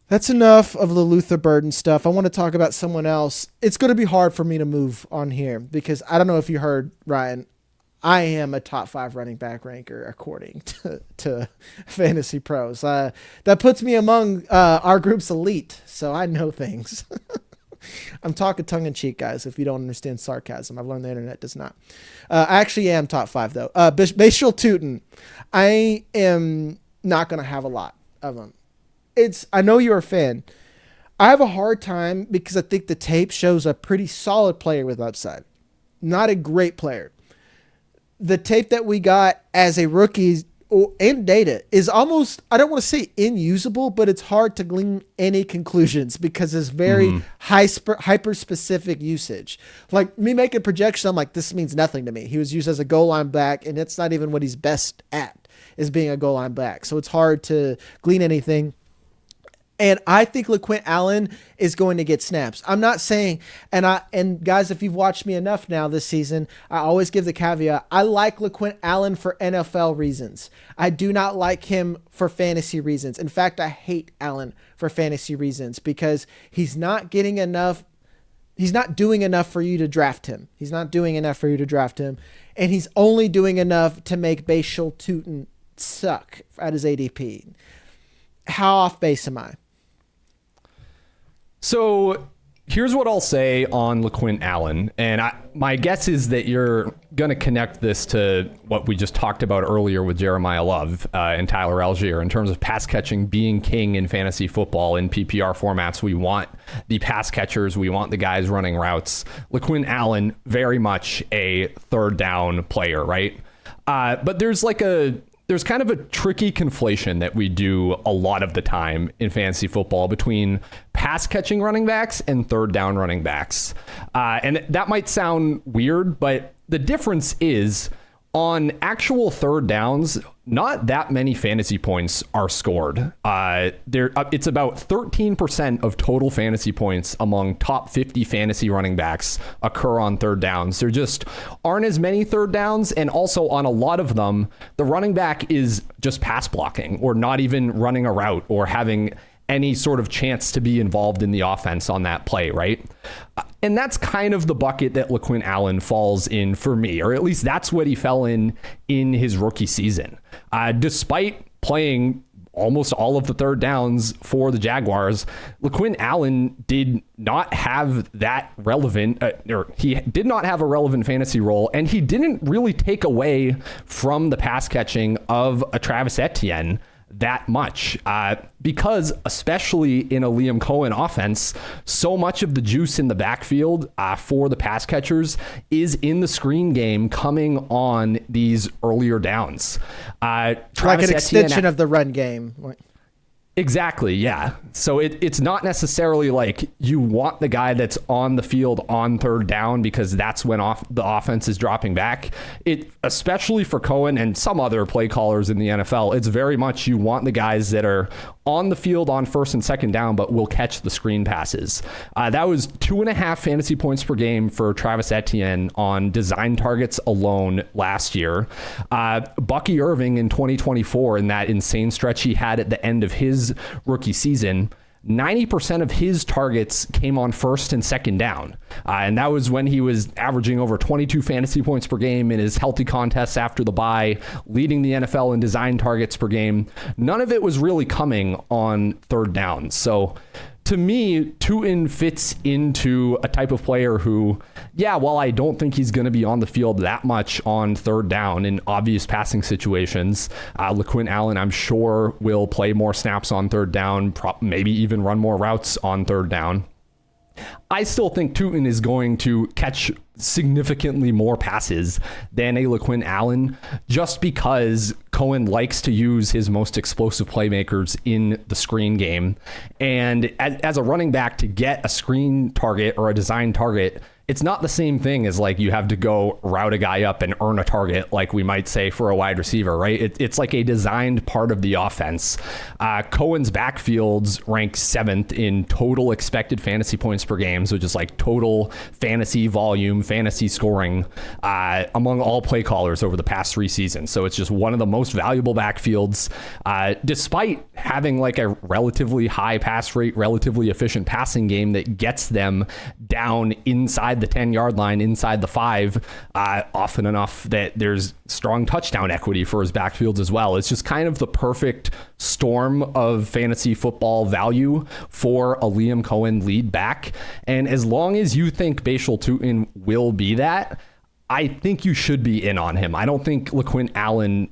That's enough of the Luther Burden stuff. I want to talk about someone else. It's going to be hard for me to move on here, because I don't know if you heard, Ryan, I am a top 5 running back ranker according to Fantasy Pros. That puts me among our group's elite, so I know things. I'm talking tongue-in-cheek, guys, if you don't understand sarcasm. I've learned the internet does not. I actually am top 5, though. Bhayshul Tuten. I am not going to have a lot of them. I know you're a fan. I have a hard time because I think the tape shows a pretty solid player with upside. Not a great player. The tape that we got as a rookie and data is almost, I don't want to say inusable, but it's hard to glean any conclusions because it's very hyper-specific usage. Like me making a projection, I'm like, this means nothing to me. He was used as a goal line back, and it's not even what he's best at, is being a goal line back. So it's hard to glean anything. And I think LeQuint Allen is going to get snaps. I'm not saying, and guys, if you've watched me enough now this season, I always give the caveat. I like LeQuint Allen for NFL reasons. I do not like him for fantasy reasons. In fact, I hate Allen for fantasy reasons because he's not getting enough. He's not doing enough for you to draft him. He's not doing enough for you to draft him. And he's only doing enough to make Bhayshul Tuten suck at his ADP. How off base am I? So here's what I'll say on LeQuint Allen. And my guess is that you're going to connect this to what we just talked about earlier with Jeremiah Love and Tyler Algier in terms of pass catching being king in fantasy football. In PPR formats, we want the pass catchers. We want the guys running routes. LeQuint Allen, very much a third down player, right? But there's kind of a tricky conflation that we do a lot of the time in fantasy football between pass catching running backs and third down running backs. And that might sound weird, but the difference is on actual third downs, not that many fantasy points are scored. It's about 13% of total fantasy points among top 50 fantasy running backs occur on third downs. There just aren't as many third downs, and also on a lot of them, the running back is just pass blocking or not even running a route or having any sort of chance to be involved in the offense on that play, right? And that's kind of the bucket that LeQuint Allen falls in for me, or at least that's what he fell in his rookie season. Despite playing almost all of the third downs for the Jaguars, LeQuint Allen did not have that relevant, he did not have a relevant fantasy role, and he didn't really take away from the pass catching of a Travis Etienne that much, because especially in a Liam Cohen offense, so much of the juice in the backfield for the pass catchers is in the screen game coming on these earlier downs. Like an extension of the run game. Exactly, yeah. So it's not necessarily like you want the guy that's on the field on third down because that's when the offense is dropping back. Especially for Cohen and some other play callers in the NFL, it's very much you want the guys that are on the field on first and second down but will catch the screen passes. That was 2.5 fantasy points per game for Travis Etienne on design targets alone last year. Bucky Irving in 2024, in that insane stretch he had at the end of his rookie season, 90% of his targets came on first and second down. And that was when he was averaging over 22 fantasy points per game in his healthy contests after the bye, leading the NFL in design targets per game. None of it was really coming on third down. So to me, Tuten fits into a type of player who, while I don't think he's going to be on the field that much on third down in obvious passing situations, LeQuint Allen, I'm sure, will play more snaps on third down, maybe even run more routes on third down. I still think Tuten is going to catch significantly more passes than a LeQuint Allen, just because Cohen likes to use his most explosive playmakers in the screen game. And as a running back, to get a screen target or a design target, it's not the same thing as like you have to go route a guy up and earn a target, like we might say for a wide receiver, right? It's like a designed part of the offense. Cohen's backfields rank 7th in total expected fantasy points per game, so just like total fantasy volume, fantasy scoring among all play callers over the past 3 seasons. So it's just one of the most valuable backfields, despite having like a relatively high pass rate, relatively efficient passing game that gets them down inside the 10-yard line, inside the 5, often enough that there's strong touchdown equity for his backfields as well. It's just kind of the perfect storm of fantasy football value for a Liam Cohen lead back. And as long as you think Bhayshul Tuten will be that, I think you should be in on him. I don't think LeQuint Allen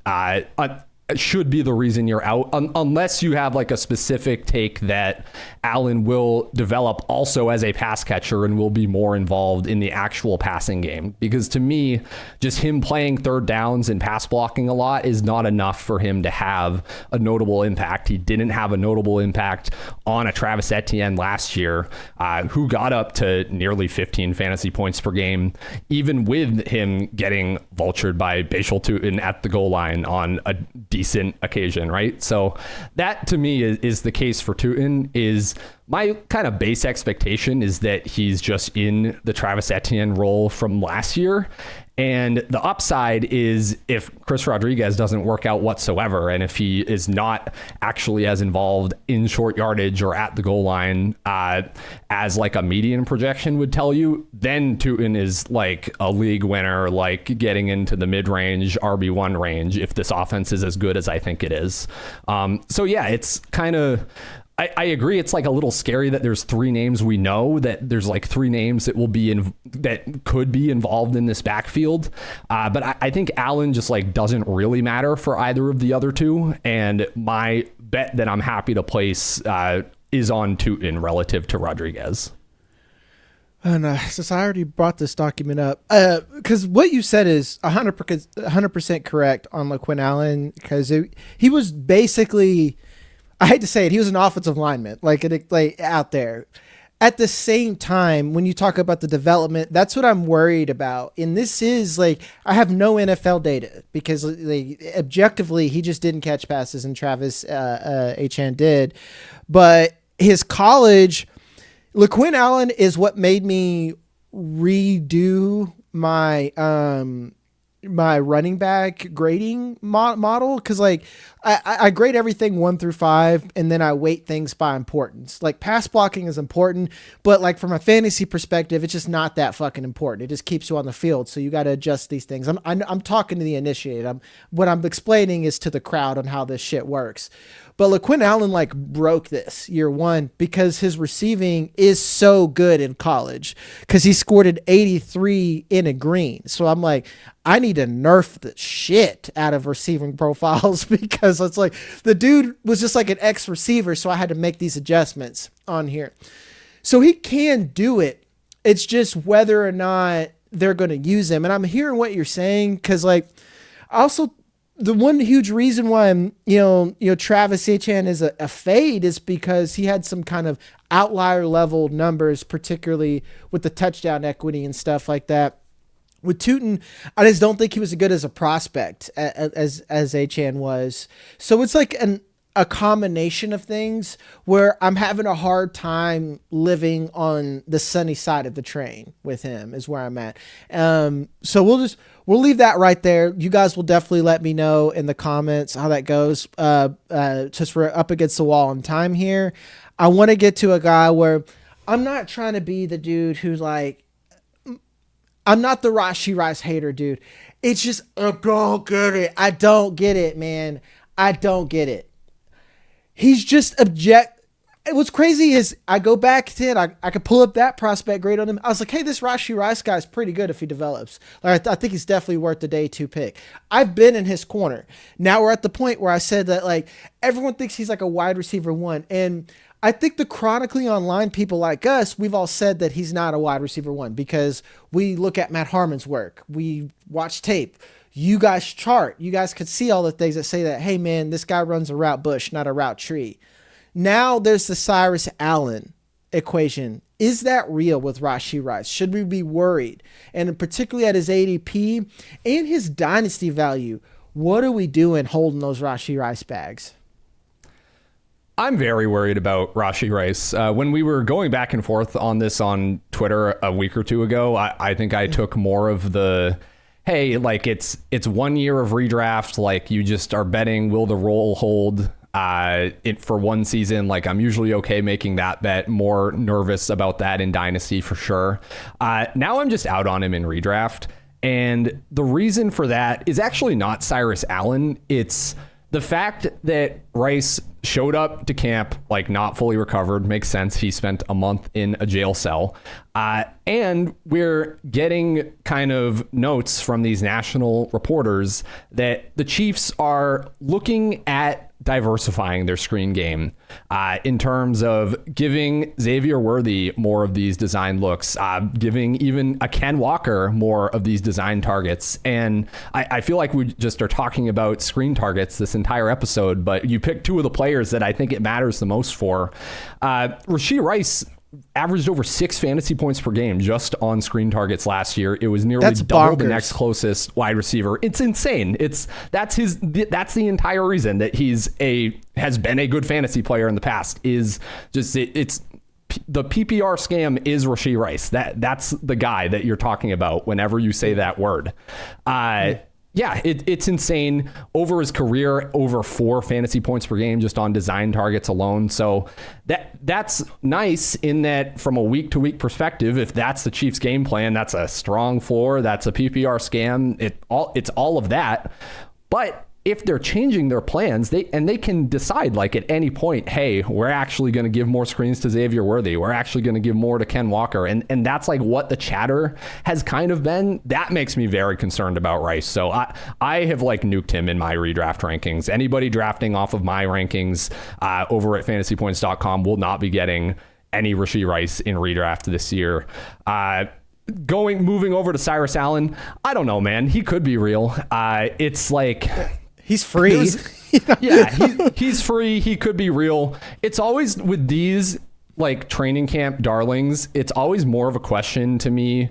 should be the reason you're out, unless you have like a specific take that Allen will develop also as a pass catcher and will be more involved in the actual passing game. Because to me, just him playing third downs and pass blocking a lot is not enough for him to have a notable impact. He didn't have a notable impact on a Travis Etienne last year, who got up to nearly 15 fantasy points per game, even with him getting vultured by Bhayshul Tuten at the goal line on a decent occasion, right? So that to me is the case for Tuten. Is my kind of base expectation is that he's just in the Travis Etienne role from last year. And the upside is if Chris Rodriguez doesn't work out whatsoever, and if he is not actually as involved in short yardage or at the goal line as like a median projection would tell you, then Tuten is like a league winner, like getting into the mid-range RB1 range if this offense is as good as I think it is. So yeah, it's kind of... I agree. It's like a little scary that there's 3 names we know, that there's like 3 names that will be that could be involved in this backfield. But I think Allen just like doesn't really matter for either of the other 2. And my bet that I'm happy to place is on Tuten relative to Rodriguez. And since I already brought this document up, because what you said is 100% correct on LeQuint Allen, because he was basically... I hate to say it, he was an offensive lineman, like out there. at the same time, when you talk about the development, that's what I'm worried about. And this is like, I have no NFL data because like, objectively, he just didn't catch passes and Travis Etienne did. But his college, LeQuint Allen is what made me redo my my running back grading model, because like I grade everything 1 through 5 and then I weight things by importance. Like pass blocking is important, but like from a fantasy perspective, it's just not that fucking important. It just keeps you on the field, so you got to adjust these things. I'm talking to the initiated. What I'm explaining is to the crowd on how this shit works. But LeQuint Allen like broke this year one because his receiving is so good in college, because he scored an 83 in a green. So I'm like, I need to nerf the shit out of receiving profiles because it's like the dude was just like an ex receiver. So I had to make these adjustments on here. So he can do it. It's just whether or not they're going to use him. And I'm hearing what you're saying, because like also the one huge reason why I'm, Travis Etienne is a fade is because he had some kind of outlier level numbers, particularly with the touchdown equity and stuff like that. With Tuten, I just don't think he was as good as a prospect as Etienne was. So it's like a combination of things where I'm having a hard time living on the sunny side of the train with him is where I'm at. So we'll leave that right there. You guys will definitely let me know in the comments how that goes. Just we're up against the wall on time here. I want to get to a guy where I'm not trying to be the dude who's like, I'm not the Rashee Rice hater, dude. It's just, I don't get it. I don't get it, man. I don't get it. He's just What's crazy is I go back to it. I could pull up that prospect grade on him. I was like, hey, this Rashee Rice guy's pretty good if he develops. Like, I think he's definitely worth the day 2 pick. I've been in his corner. Now we're at the point where I said that like everyone thinks he's like a wide receiver 1. And I think the chronically online people like us, we've all said that he's not a wide receiver 1 because we look at Matt Harmon's work. We watch tape. You guys chart. You guys could see all the things that say that, hey, man, this guy runs a route bush, not a route tree. Now there's the Cyrus Allen equation. Is that real with Rashee Rice? Should we be worried? And particularly at his ADP and his dynasty value, what are we doing holding those Rashee Rice bags? I'm very worried about Rashee Rice. When we were going back and forth on this on Twitter a week or two ago, I think I took more of the, hey, like it's 1 year of redraft. Like you just are betting, will the role hold for one season? Like I'm usually okay making that bet, more nervous about that in Dynasty for sure. Now I'm just out on him in redraft. And the reason for that is actually not Cyrus Allen. It's the fact that Rice showed up to camp like not fully recovered. Makes sense. He spent a month in a jail cell. And we're getting kind of notes from these national reporters that the Chiefs are looking at diversifying their screen game in terms of giving Xavier Worthy more of these design looks, giving even a Ken Walker more of these design targets. And I feel like we just are talking about screen targets this entire episode, but you picked 2 of the players that I think it matters the most for. Rashee Rice averaged over 6 fantasy points per game just on screen targets last year. It was nearly double the next closest wide receiver. It's insane. That's the entire reason that has been a good fantasy player in the past. Is just it's the PPR scam is Rashee Rice. That's the guy that you're talking about whenever you say that word. Yeah, it's insane. Over his career, over 4 fantasy points per game just on design targets alone. So that's nice in that from a week-to-week perspective, if that's the Chiefs' game plan, that's a strong floor, that's a PPR scam. It's all of that. But if they're changing their plans, they can decide like at any point, hey, we're actually going to give more screens to Xavier Worthy. We're actually going to give more to Ken Walker. And that's like what the chatter has kind of been. That makes me very concerned about Rice. So I have like nuked him in my redraft rankings. Anybody drafting off of my rankings over at fantasypoints.com will not be getting any Rashee Rice in redraft this year. Moving over to Cyrus Allen, I don't know, man. He could be real. It's like... He's free. Yeah, he's free. He could be real. It's always with these like training camp darlings, it's always more of a question to me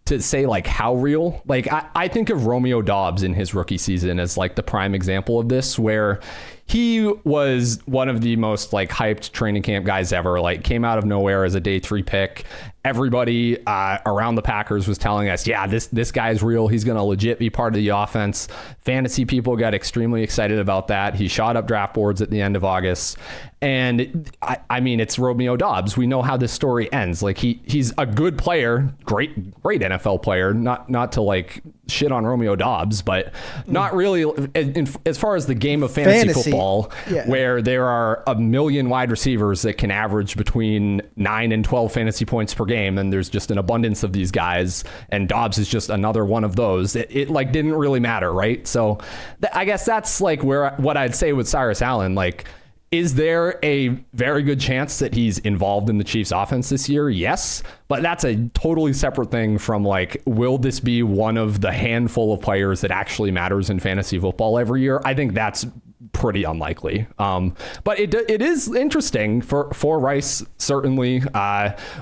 to say like how real. Like I think of Romeo Doubs in his rookie season as like the prime example of this, where he was one of the most like hyped training camp guys ever, like came out of nowhere as a day 3 pick. Everybody around the Packers was telling us, yeah, this guy's real. He's going to legit be part of the offense. Fantasy people got extremely excited about that. He shot up draft boards at the end of August. And I mean, it's Romeo Doubs. We know how this story ends. Like he's a good player, great NFL player, not to like shit on Romeo Doubs, but not really as far as the game of fantasy football, where there are a million wide receivers that can average between 9 and 12 fantasy points per game, and there's just an abundance of these guys, and Doubs is just another one of those. It like didn't really matter, right? So I guess that's like what I'd say with Cyrus Allen. Like, is there a very good chance that he's involved in the Chiefs offense this year? Yes, but that's a totally separate thing from like, will this be one of the handful of players that actually matters in fantasy football every year? I think that's pretty unlikely. But it is interesting for Rice, certainly,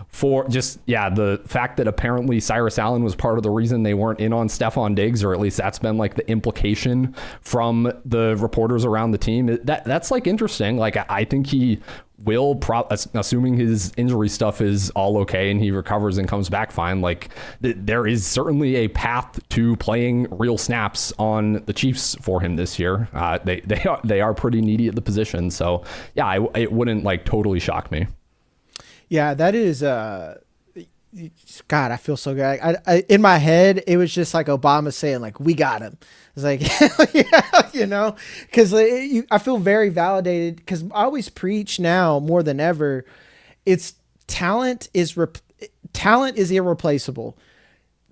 for just, the fact that apparently Cyrus Allen was part of the reason they weren't in on Stephon Diggs, or at least that's been like the implication from the reporters around the team. That's like interesting. Like, I think he will, assuming his injury stuff is all okay and he recovers and comes back fine, like there is certainly a path to playing real snaps on the Chiefs for him this year. They are pretty needy at the position, so it wouldn't like totally shock me. Yeah, that is God, I feel so good. I in my head, it was just like Obama saying, like, we got him. It's like, yeah, because I feel very validated, because I always preach now more than ever, it's talent is irreplaceable.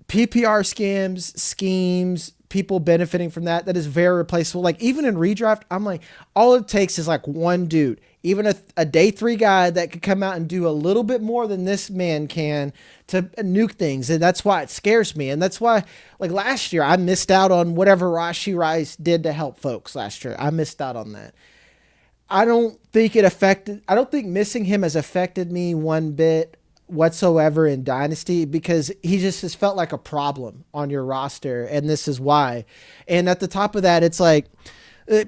PPR schemes, people benefiting from that is very replaceable. Like, even in redraft, I'm like, all it takes is like one dude, even a day 3 guy that could come out and do a little bit more than this man can to nuke things. And that's why it scares me. And that's why, like, last year I missed out on whatever Rashee Rice did to help folks last year. I missed out on that. I don't think missing him has affected me one bit whatsoever in Dynasty, because he just has felt like a problem on your roster, and this is why. And at the top of that, it's like,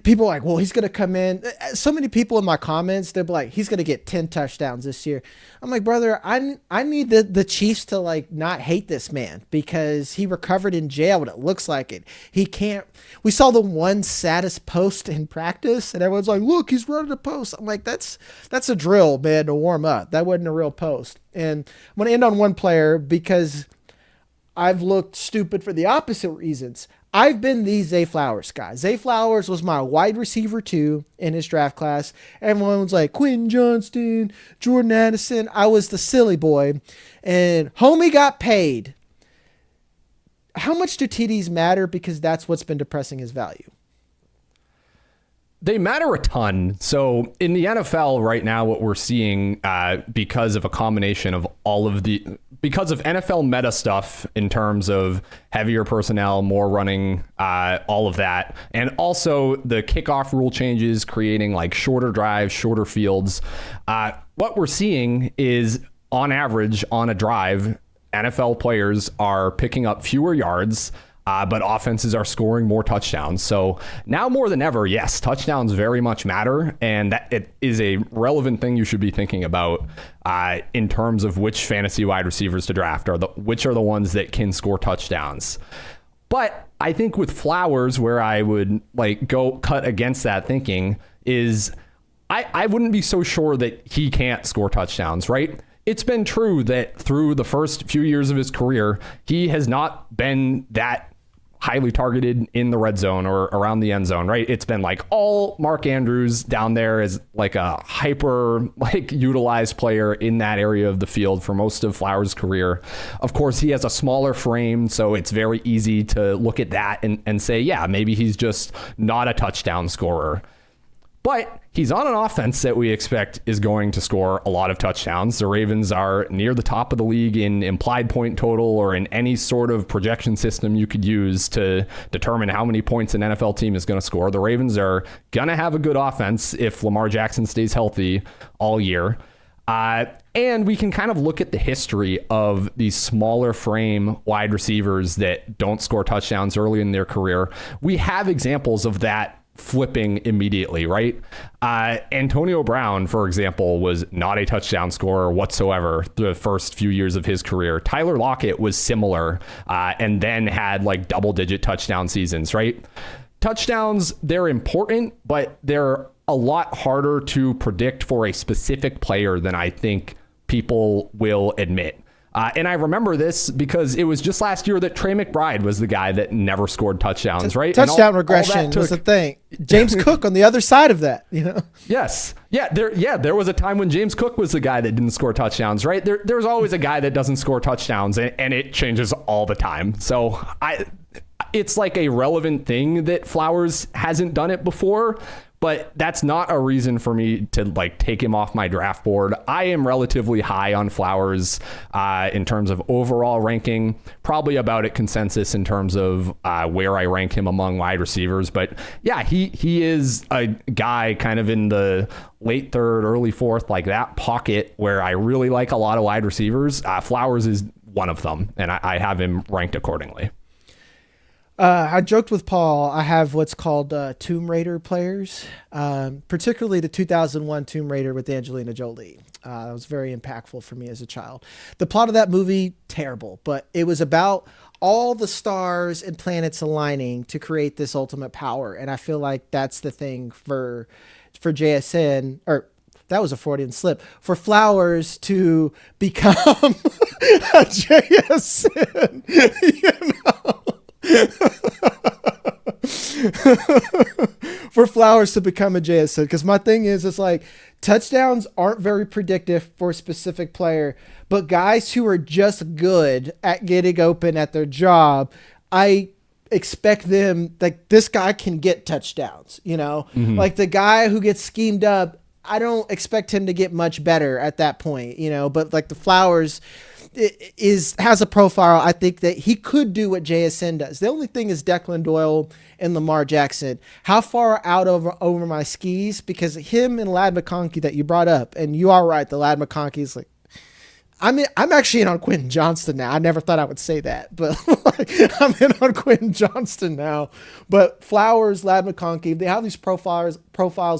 people are like, well, he's going to come in. So many people in my comments, they're like, he's going to get 10 touchdowns this year. I'm like, brother, I need the Chiefs to like not hate this man, because he recovered in jail, and it looks like it. He can't. We saw the one saddest post in practice, and everyone's like, look, he's running a post. I'm like, that's a drill, man, to warm up. That wasn't a real post. And I'm going to end on one player, because I've looked stupid for the opposite reasons. I've been the Zay Flowers guy. Zay Flowers was my wide receiver 2 in his draft class. Everyone was like, Quentin Johnston, Jordan Addison. I was the silly boy. And homie got paid. How much do TDs matter? Because that's what's been depressing his value. They matter a ton. So in the NFL right now, what we're seeing, because of a combination of because of NFL meta stuff in terms of heavier personnel, more running, all of that, and also the kickoff rule changes, creating like shorter drives, shorter fields. What we're seeing is, on average, on a drive, NFL players are picking up fewer yards, but offenses are scoring more touchdowns. So now more than ever, yes, touchdowns very much matter, and that it is a relevant thing you should be thinking about in terms of which fantasy wide receivers to draft, or which are the ones that can score touchdowns. But I think with Flowers, where I would like go cut against that thinking is, I wouldn't be so sure that he can't score touchdowns, right? It's been true that through the first few years of his career, he has not been that highly targeted in the red zone or around the end zone, right? It's been like all Mark Andrews down there as like a hyper like utilized player in that area of the field for most of Flowers' career. Of course, he has a smaller frame, so it's very easy to look at that and say, yeah, maybe he's just not a touchdown scorer. But he's on an offense that we expect is going to score a lot of touchdowns. The Ravens are near the top of the league in implied point total, or in any sort of projection system you could use to determine how many points an NFL team is going to score. The Ravens are going to have a good offense if Lamar Jackson stays healthy all year. And we can kind of look at the history of these smaller frame wide receivers that don't score touchdowns early in their career. We have examples of that flipping immediately, right? Antonio Brown, for example, was not a touchdown scorer whatsoever the first few years of his career. Tyler Lockett was similar, and then had like double-digit touchdown seasons, right? Touchdowns, they're important, but they're a lot harder to predict for a specific player than I think people will admit. And I remember this because it was just last year that Trey McBride was the guy that never scored touchdowns, right? Touchdown regression was the thing. James Cook on the other side of that, you know? Yes. There was a time when James Cook was the guy that didn't score touchdowns, right? There's always a guy that doesn't score touchdowns, and it changes all the time. So it's like a relevant thing that Flowers hasn't done it before, but that's not a reason for me to like take him off my draft board. I am relatively high on Flowers in terms of overall ranking, probably about at consensus in terms of where I rank him among wide receivers. But yeah, he is a guy kind of in the late third, early fourth, like that pocket where I really like a lot of wide receivers. Flowers is one of them, and I have him ranked accordingly. I joked with Paul, I have what's called Tomb Raider players, particularly the 2001 Tomb Raider with Angelina Jolie. That was very impactful for me as a child. The plot of that movie, terrible, but it was about all the stars and planets aligning to create this ultimate power. And I feel like that's the thing for JSN, or that was a Freudian slip, for Flowers to become a JSN, you know? For Flowers to become a JSN, because my thing is, it's like touchdowns aren't very predictive for a specific player, but guys who are just good at getting open at their job, I expect them, like, this guy can get touchdowns, you know? Mm-hmm. Like the guy who gets schemed up, I don't expect him to get much better at that point, you know? But like the Flowers has a profile, I think, that he could do what JSN does. The only thing is Declan Doyle and Lamar Jackson. How far out over my skis? Because him and Ladd McConkey that you brought up, and you are right, the Ladd McConkey is like, I'm actually in on Quentin Johnston now. I never thought I would say that, but like, I'm in on Quentin Johnston now. But Flowers, Ladd McConkey, they have these profiles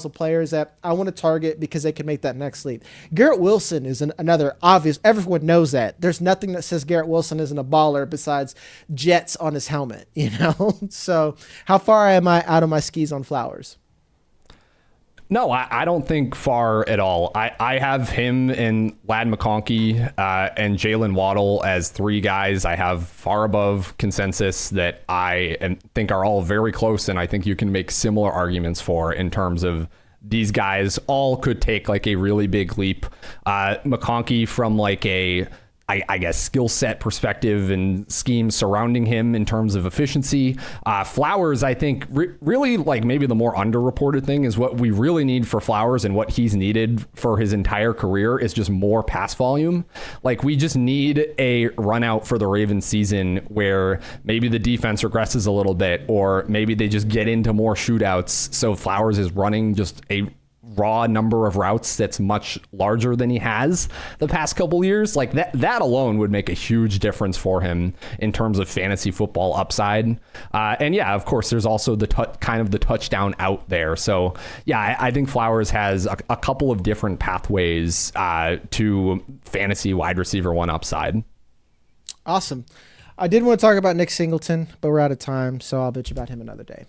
of players that I want to target because they can make that next leap. Garrett Wilson is another obvious. Everyone knows that. There's nothing that says Garrett Wilson isn't a baller besides Jets on his helmet, you know? So how far am I out of my skis on Flowers? No, I don't think far at all. I have him and Ladd McConkey and Jalen Waddle as three guys I have far above consensus that I think are all very close, and I think you can make similar arguments for in terms of these guys all could take like a really big leap. McConkey from like a I guess, skill set perspective and schemes surrounding him in terms of efficiency. Flowers, I think, really like maybe the more underreported thing is what we really need for Flowers and what he's needed for his entire career is just more pass volume. Like we just need a run out for the Ravens season where maybe the defense regresses a little bit, or maybe they just get into more shootouts. So Flowers is running just a raw number of routes that's much larger than he has the past couple years. Like that alone would make a huge difference for him in terms of fantasy football upside. And yeah, of course, there's also the kind of the touchdown out there. So yeah, I think Flowers has a couple of different pathways to fantasy wide receiver one upside. Awesome. I did want to talk about Nick Singleton, but we're out of time, so I'll bitch about him another day.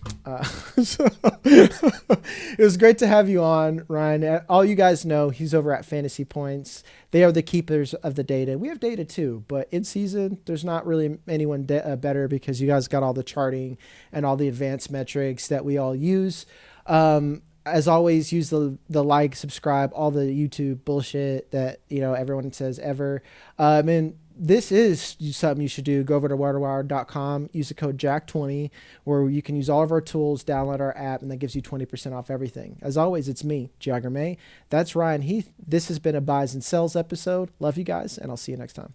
It was great to have you on, Ryan. All you guys know, he's over at Fantasy Points. They are the keepers of the data. We have data too, but in season, there's not really anyone better because you guys got all the charting and all the advanced metrics that we all use. As always, use the like, subscribe, all the YouTube bullshit that everyone says ever. And this is something you should do. Go over to RotoWire.com, use the code JACK20, where you can use all of our tools, download our app, and that gives you 20% off everything. As always, it's me, Jagger May. That's Ryan Heath. This has been a Buys and Sells episode. Love you guys, and I'll see you next time.